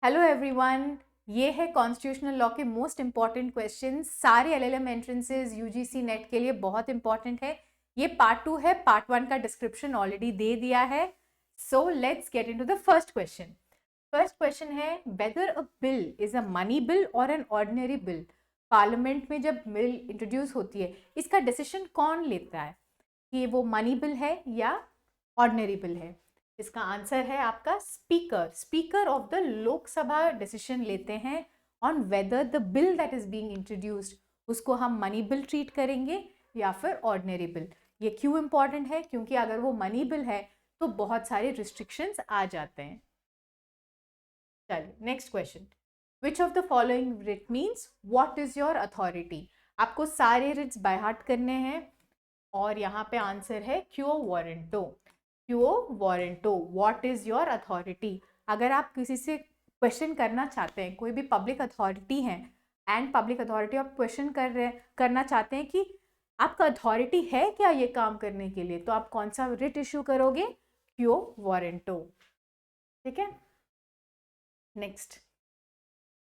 Hello everyone, ये है constitutional law के मोस्ट इंपॉर्टेंट क्वेश्चंस। सारे एलएलएम एंट्रेंसेज यूजीसी नेट के लिए बहुत इंपॉर्टेंट है। ये पार्ट 2 है, पार्ट 1 का डिस्क्रिप्शन ऑलरेडी दे दिया है। So let's get into the first question. First question है, whether a bill is a money bill or an ordinary bill. Parliament में जब बिल इंट्रोड्यूस होती है, इसका डिसीजन कौन लेता है कि वो मनी बिल है या ऑर्डिनरी बिल है? इसका आंसर है आपका speaker. Speaker of the Lok Sabha decision लेते हैं on whether the bill that is being introduced, उसको हम मनी बिल ट्रीट करेंगे या फिर ऑर्डिनरी बिल। ये क्यों इंपॉर्टेंट है? क्योंकि अगर वो मनी बिल है तो बहुत सारे रिस्ट्रिक्शंस आ जाते हैं। चलिए next question. Which of the following writ means what is your authority? आपको सारे रिट्स बाय हार्ट करने हैं और यहाँ पे आंसर है क्यो वारंटो। क्यो warranto, what is your authority? अगर आप किसी से क्वेश्चन करना चाहते हैं, कोई भी पब्लिक अथॉरिटी है एंड पब्लिक अथॉरिटी आप क्वेश्चन करना चाहते हैं कि आपका अथॉरिटी है क्या ये काम करने के लिए, तो आप कौन सा रिट इश्यू करोगे? क्यो वारंटो। ठीक है, नेक्स्ट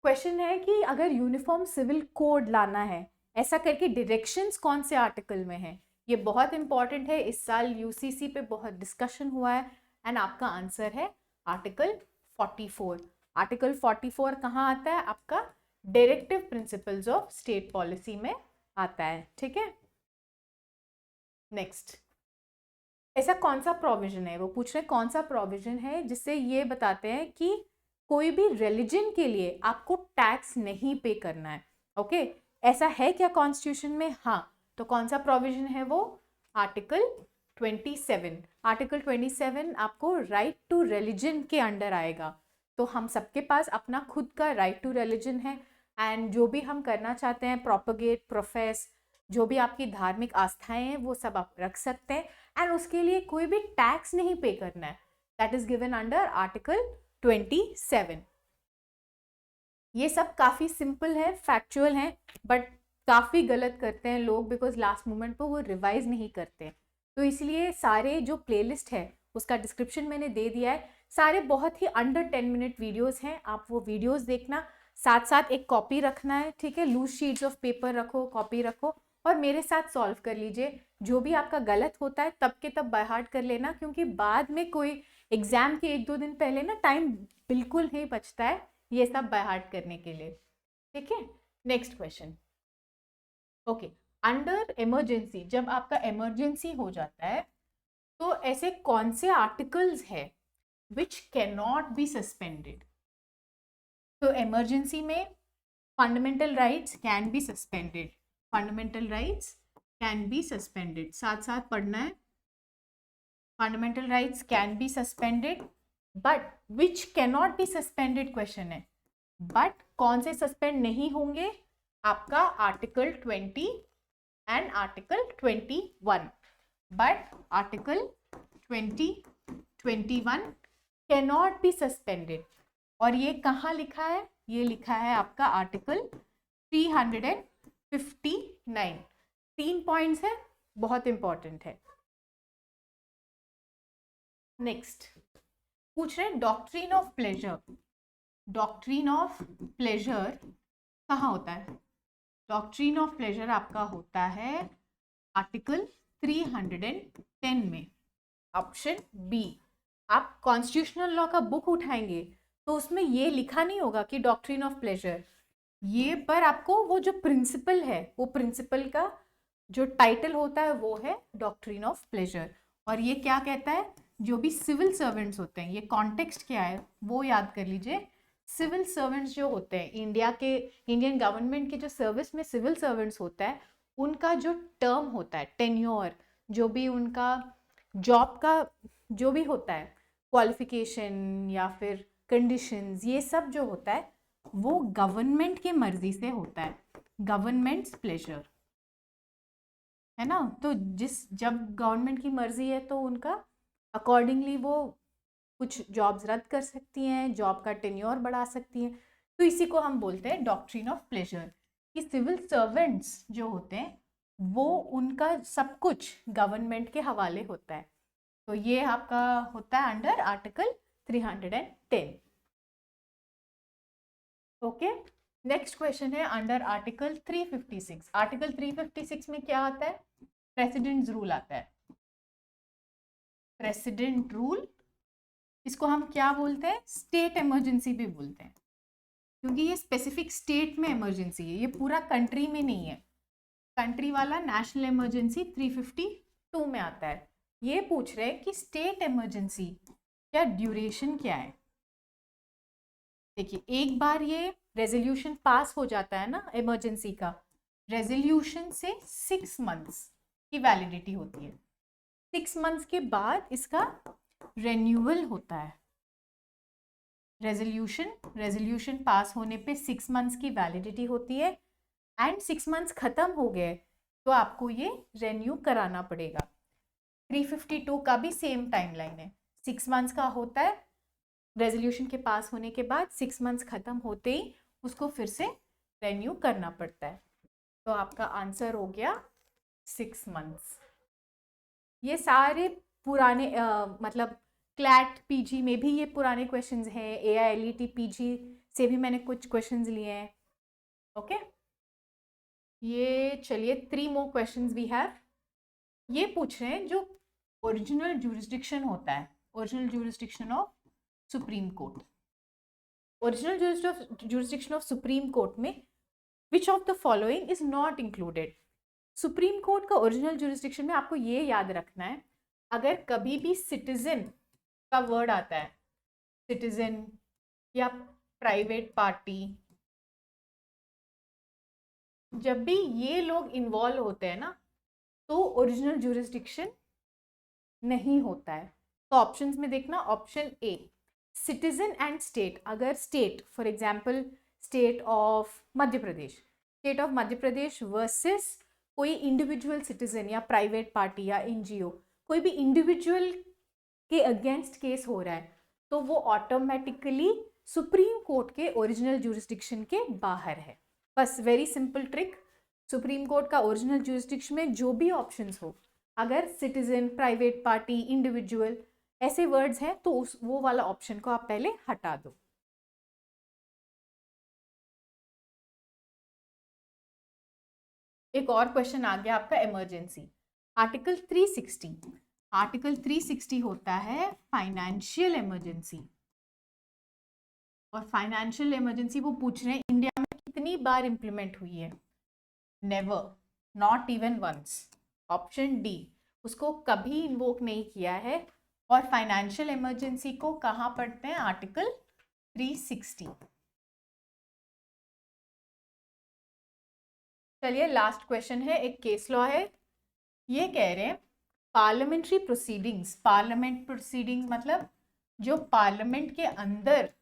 क्वेश्चन है कि अगर यूनिफॉर्म सिविल कोड लाना है, ऐसा करके डायरेक्शंस कौन से आर्टिकल में है? ये बहुत इंपॉर्टेंट है, इस साल यूसीसी पे बहुत डिस्कशन हुआ है एंड आपका आंसर है आर्टिकल 44। आर्टिकल 44 कहाँ आता है? आपका directive principles of state policy में आता है। ठीक है, नेक्स्ट ऐसा कौन सा प्रोविजन है, वो पूछ रहे हैं कौन सा प्रोविजन है जिससे ये बताते हैं कि कोई भी रिलीजन के लिए आपको टैक्स नहीं पे करना है। ओके, ऐसा है क्या कॉन्स्टिट्यूशन में? हाँ, तो कौन सा प्रोविजन है वो? आर्टिकल 27। आर्टिकल 27 आपको राइट टू रिलीजन के अंडर आएगा। तो हम सबके पास अपना खुद का राइट टू रिलीजन है एंड जो भी हम करना चाहते हैं, प्रोपगेट, प्रोफेस, जो भी आपकी धार्मिक आस्थाएं हैं वो सब आप रख सकते हैं एंड उसके लिए कोई भी टैक्स नहीं पे करना है। That is given under article 27। ये सब काफ़ी सिंपल है, फैक्चुअल है, बट काफ़ी गलत करते हैं लोग बिकॉज लास्ट मोमेंट पर वो रिवाइज नहीं करते। तो इसलिए सारे जो प्लेलिस्ट है उसका डिस्क्रिप्शन मैंने दे दिया है। सारे बहुत ही अंडर 10 मिनट वीडियोस हैं, आप वो वीडियोस देखना, साथ साथ एक कॉपी रखना है। ठीक है, लूज शीट्स ऑफ पेपर रखो, कॉपी रखो और मेरे साथ सॉल्व कर लीजिए। जो भी आपका गलत होता है तब के तब बाय हार्ट कर लेना, क्योंकि बाद में कोई एग्जाम के 1-2 दिन पहले ना टाइम बिल्कुल नहीं बचता है ये सब बाय हार्ट करने के लिए। ठीक है, next question. Okay, under emergency, जब आपका इमरजेंसी हो जाता है तो ऐसे कौन से आर्टिकल्स है which can not be suspended? तो इमरजेंसी में fundamental rights can be suspended. Fundamental rights can be suspended, साथ साथ पढ़ना है। Fundamental rights can be suspended but which can not be suspended question है। बट कौन से सस्पेंड नहीं होंगे? आपका article 20 and article 21। But article 20, 21 can not be suspended. और ये कहाँ लिखा है? ये लिखा है आपका आर्टिकल 359। 3 पॉइंट्स है, बहुत इंपॉर्टेंट है। नेक्स्ट पूछ रहे हैं doctrine of pleasure. Doctrine of pleasure कहाँ होता है? डॉक्ट्रिन ऑफ प्लेजर आपका होता है आर्टिकल 310 में, ऑप्शन बी। आप कॉन्स्टिट्यूशनल लॉ का बुक उठाएंगे तो उसमें ये लिखा नहीं होगा कि डॉक्ट्रिन ऑफ प्लेजर, ये पर आपको वो जो प्रिंसिपल है, वो प्रिंसिपल का जो टाइटल होता है वो है डॉक्ट्रिन ऑफ प्लेजर। और ये क्या कहता है? जो भी सिविल सर्वेंट्स होते हैं, ये कॉन्टेक्स्ट क्या है वो याद कर लीजिए। सिविल सर्वेंट्स जो होते हैं इंडिया के, इंडियन गवर्नमेंट के जो सर्विस में सिविल सर्वेंट्स होता है, उनका जो टर्म होता है, टेन्योर, जो भी उनका जॉब का जो भी होता है, क्वालिफिकेशन या फिर कंडीशंस, ये सब जो होता है वो गवर्नमेंट की मर्जी से होता है, गवर्नमेंट्स प्लेजर, है ना। तो जब गवर्नमेंट की मर्जी है तो उनका अकॉर्डिंगली वो कुछ जॉब्स रद्द कर सकती हैं, जॉब का टेन्योर बढ़ा सकती हैं। तो इसी को हम बोलते हैं डॉक्ट्रिन ऑफ प्लेजर, कि सिविल सर्वेंट्स जो होते हैं वो उनका सब कुछ गवर्नमेंट के हवाले होता है। तो ये आपका होता है under article 310। Okay, next question है अंडर आर्टिकल 356। आर्टिकल 356 में क्या आता है? प्रेसिडेंट्स रूल आता है। प्रेसिडेंट रूल, इसको हम क्या बोलते हैं? स्टेट इमरजेंसी भी बोलते हैं, क्योंकि ये स्पेसिफिक स्टेट में इमरजेंसी है, ये पूरा कंट्री में नहीं है। कंट्री वाला नेशनल इमरजेंसी 352 में आता है। ये पूछ रहे हैं कि स्टेट इमरजेंसी क्या ड्यूरेशन क्या है। देखिए, एक बार ये रेजोल्यूशन पास हो जाता है ना इमरजेंसी का, रेजोल्यूशन से 6 मंथ्स की वैलिडिटी होती है। 6 मंथ्स के बाद इसका रेन्यूअल होता है। रेजोल्यूशन पास होने पे 6 मंथ्स की वैलिडिटी होती है, एंड 6 मंथ्स खत्म हो गए तो आपको ये रेन्यू कराना पड़ेगा। 352 का भी सेम टाइमलाइन है, 6 मंथ्स का होता है, रेजोल्यूशन के पास होने के बाद 6 मंथ्स खत्म होते ही उसको फिर से रेन्यू करना पड़ता है। तो आपका आंसर हो गया 6 मंथ्स। ये सारे पुराने मतलब क्लैट पीजी में भी ये पुराने क्वेश्चंस हैं, AILET पीजी से भी मैंने कुछ क्वेश्चंस लिए हैं। ओके, ये चलिए 3 मोर क्वेश्चंस वी हैव। ये पूछ रहे हैं जो ओरिजिनल ज्यूरिसडिक्शन होता है, original jurisdiction of supreme court. Original jurisdiction of supreme court में which of the following is not included. Supreme court का ओरिजिनल ज्यूरिसडिक्शन में आपको ये याद रखना है, अगर कभी भी सिटीजन का वर्ड आता है, सिटीजन या प्राइवेट पार्टी, जब भी ये लोग इन्वॉल्व होते हैं ना तो ओरिजिनल ज्यूरिसडिक्शन नहीं होता है। तो ऑप्शंस में देखना, option A citizen and state. अगर state, for example state of Madhya Pradesh versus कोई इंडिविजुअल सिटीजन या प्राइवेट पार्टी या NGO, कोई भी इंडिविजुअल के अगेंस्ट केस हो रहा है, तो वो ऑटोमेटिकली सुप्रीम कोर्ट के ओरिजिनल ज्यूरिसडिक्शन के बाहर है। बस very simple trick, supreme court का ओरिजिनल ज्यूरिसडिक्शन में जो भी ऑप्शंस हो, अगर सिटीजन, प्राइवेट पार्टी, इंडिविजुअल ऐसे वर्ड्स हैं तो वो वाला ऑप्शन को आप पहले हटा दो। एक और क्वेश्चन आ गया आपका इमरजेंसी, आर्टिकल 360 होता है फाइनेंशियल इमरजेंसी। और फाइनेंशियल इमरजेंसी वो पूछ रहे हैं इंडिया में कितनी बार इंप्लीमेंट हुई है? Never, not even once. Option D, उसको कभी इन्वोक नहीं किया है। और फाइनेंशियल इमरजेंसी को कहाँ पढ़ते हैं? आर्टिकल 360। चलिए लास्ट क्वेश्चन है, एक केस लॉ है। ये कह रहे हैं पार्लियामेंट्री प्रोसीडिंग्स, पार्लियामेंट प्रोसीडिंग्स मतलब जो पार्लियामेंट के अंदर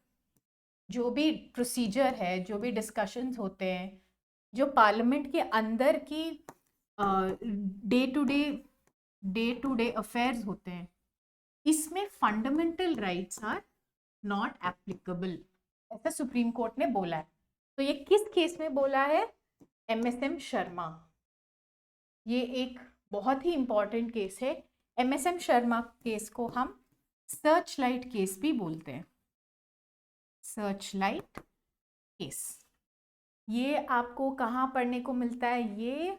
जो भी प्रोसीजर है, जो भी डिस्कशंस होते हैं, जो पार्लियामेंट के अंदर की डे टू डे अफेयर्स होते हैं, इसमें fundamental rights are not applicable, ऐसा सुप्रीम कोर्ट ने बोला है। तो ये किस केस में बोला है? MSM शर्मा। ये एक बहुत ही इंपॉर्टेंट केस है। MSM शर्मा केस को हम सर्च लाइट केस भी बोलते हैं, सर्च लाइट केस। ये आपको कहाँ पढ़ने को मिलता है? ये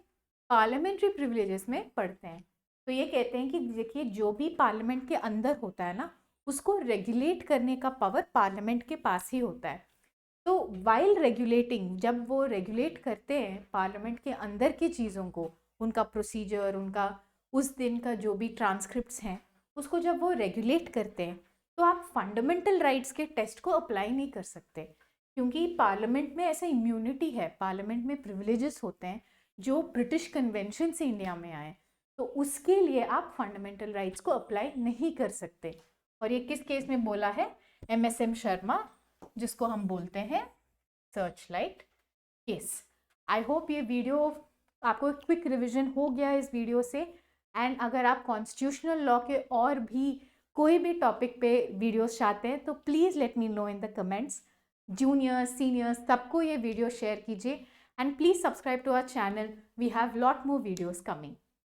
पार्लियामेंट्री प्रिविलेजेस में पढ़ते हैं। तो ये कहते हैं कि देखिए, जो भी पार्लियामेंट के अंदर होता है ना, उसको रेगुलेट करने का पावर पार्लियामेंट के पास ही होता है। तो वाइल रेगुलेटिंग, जब वो रेगुलेट करते हैं पार्लियामेंट के अंदर की चीज़ों को, उनका प्रोसीजर, उनका उस दिन का जो भी ट्रांसक्रिप्ट्स हैं, उसको जब वो रेगुलेट करते हैं तो आप फंडामेंटल राइट्स के टेस्ट को अप्लाई नहीं कर सकते, क्योंकि पार्लियामेंट में ऐसा इम्यूनिटी है, पार्लियामेंट में प्रिविलेजेस होते हैं जो ब्रिटिश कन्वेंशन से इंडिया में आए, तो उसके लिए आप फंडामेंटल राइट्स को अप्लाई नहीं कर सकते। और ये किस केस में बोला है? MSM शर्मा, जिसको हम बोलते हैं search light case. I hope ये वीडियो आपको क्विक रिविजन हो गया इस वीडियो से। एंड अगर आप कॉन्स्टिट्यूशनल लॉ के और भी कोई भी टॉपिक पे वीडियोस चाहते हैं तो please let me know in the comments. Juniors, seniors, सबको ये वीडियो शेयर कीजिए and please subscribe to our channel. We have lot more videos coming.